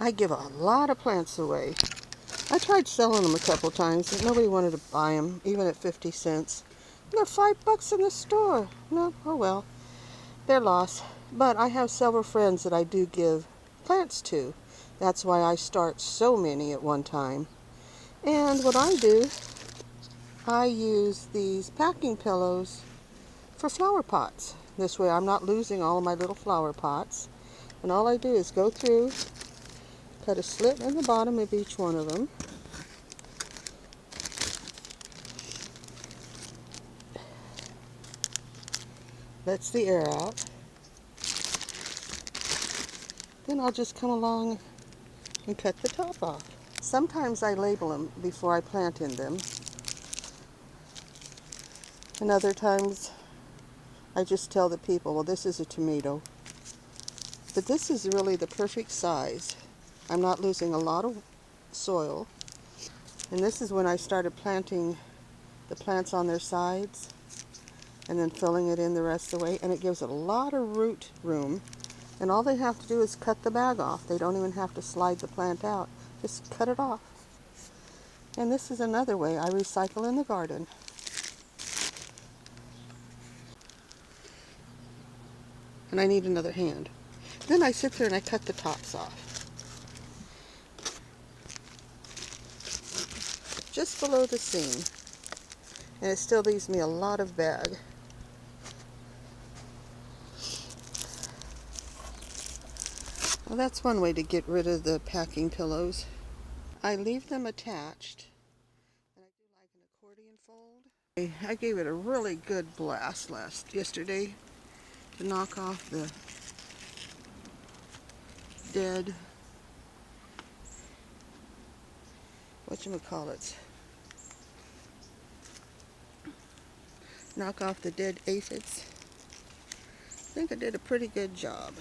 I give a lot of plants away. I tried selling them a couple times, but nobody wanted to buy them, even at 50 cents. They're $5 in the store. No, oh well, they're lost. But I have several friends that I do give plants to. That's why I start so many at one time. And what I do, I use these packing pillows for flower pots. This way I'm not losing all of my little flower pots. And all I do is go through, cut a slit in the bottom of each one of them. Lets the air out. Then I'll just come along and cut the top off. Sometimes I label them before I plant in them. And other times I just tell the people, well, this is a tomato. But this is really the perfect size. I'm not losing a lot of soil. And this is when I started planting the plants on their sides and then filling it in the rest of the way. And it gives it a lot of root room. And all they have to do is cut the bag off. They don't even have to slide the plant out. Just cut it off. And this is another way I recycle in the garden. And I need another hand. Then I sit there and I cut the tops off. Just below the seam. And it still leaves me a lot of bag. Well, that's one way to get rid of the packing pillows. I leave them attached. And I do like an accordion fold. I gave it a really good blast yesterday to knock off the dead, whatchamacallits, knock off the dead aphids. I think I did a pretty good job.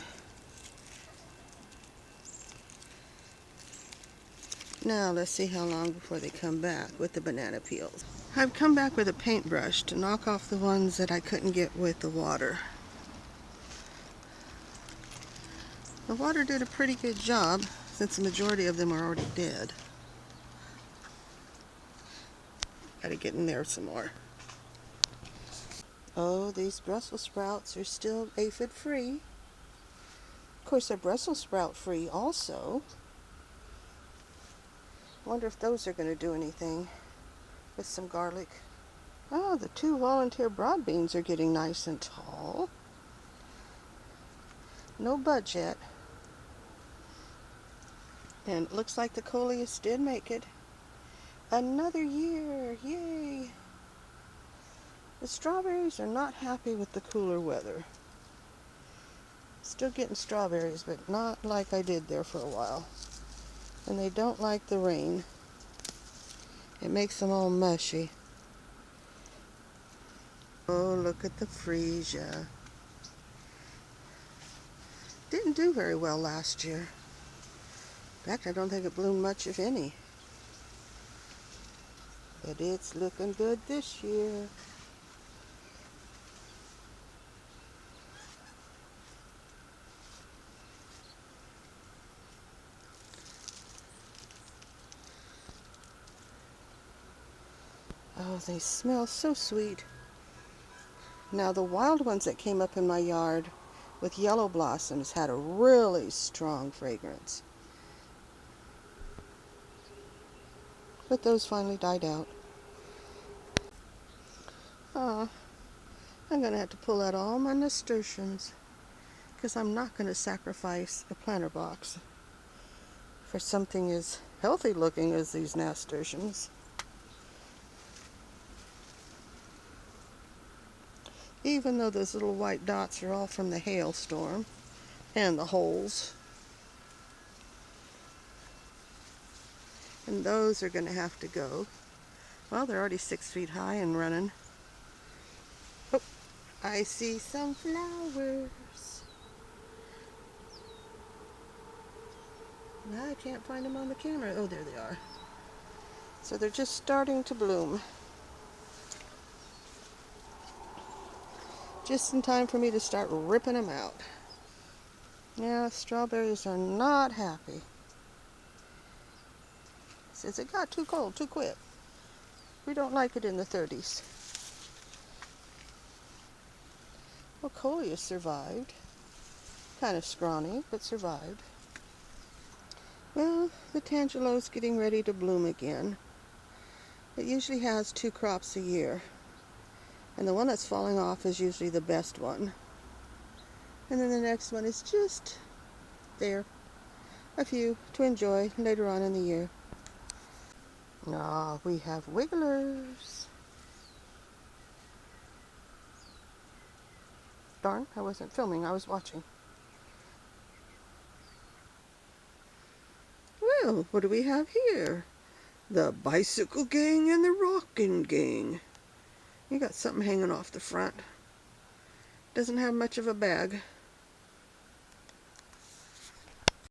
Now let's see how long before they come back with the banana peels. I've come back with a paintbrush to knock off the ones that I couldn't get with the water. The water did a pretty good job since the majority of them are already dead. Gotta get in there some more. Oh, these Brussels sprouts are still aphid free. Of course, they're Brussels sprout free also. Wonder if those are going to do anything with some garlic. Oh, the 2 volunteer broad beans are getting nice and tall. No bud yet. And it looks like the coleus did make it. Another year, yay! The strawberries are not happy with the cooler weather. Still getting strawberries, but not like I did there for a while. And they don't like the rain. It makes them all mushy. Oh, look at the Freesia. Didn't do very well last year. In fact, I don't think it bloomed much, if any. But it's looking good this year. Oh, they smell so sweet. Now, the wild ones that came up in my yard with yellow blossoms had a really strong fragrance. But those finally died out. Oh, I'm going to have to pull out all my nasturtiums because I'm not going to sacrifice a planter box for something as healthy looking as these nasturtiums. Even though those little white dots are all from the hailstorm and the holes. And those are going to have to go. Well, they're already 6 feet high and running. Oh, I see some flowers. I can't find them on the camera. Oh, there they are. So they're just starting to bloom. Just in time for me to start ripping them out. Yeah, strawberries are not happy. 30s. It got too cold too quick. We don't like it in the 30s. Well, Coleus survived. Kind of scrawny, but survived. Well, the Tangelo's getting ready to bloom again. It usually has 2 crops a year. And the one that's falling off is usually the best one. And then the next one is just there. A few to enjoy later on in the year. Ah, we have wigglers. Darn, I wasn't filming, I was watching. Well, what do we have here? The bicycle gang and the rockin' gang. You got something hanging off the front. Doesn't have much of a bag.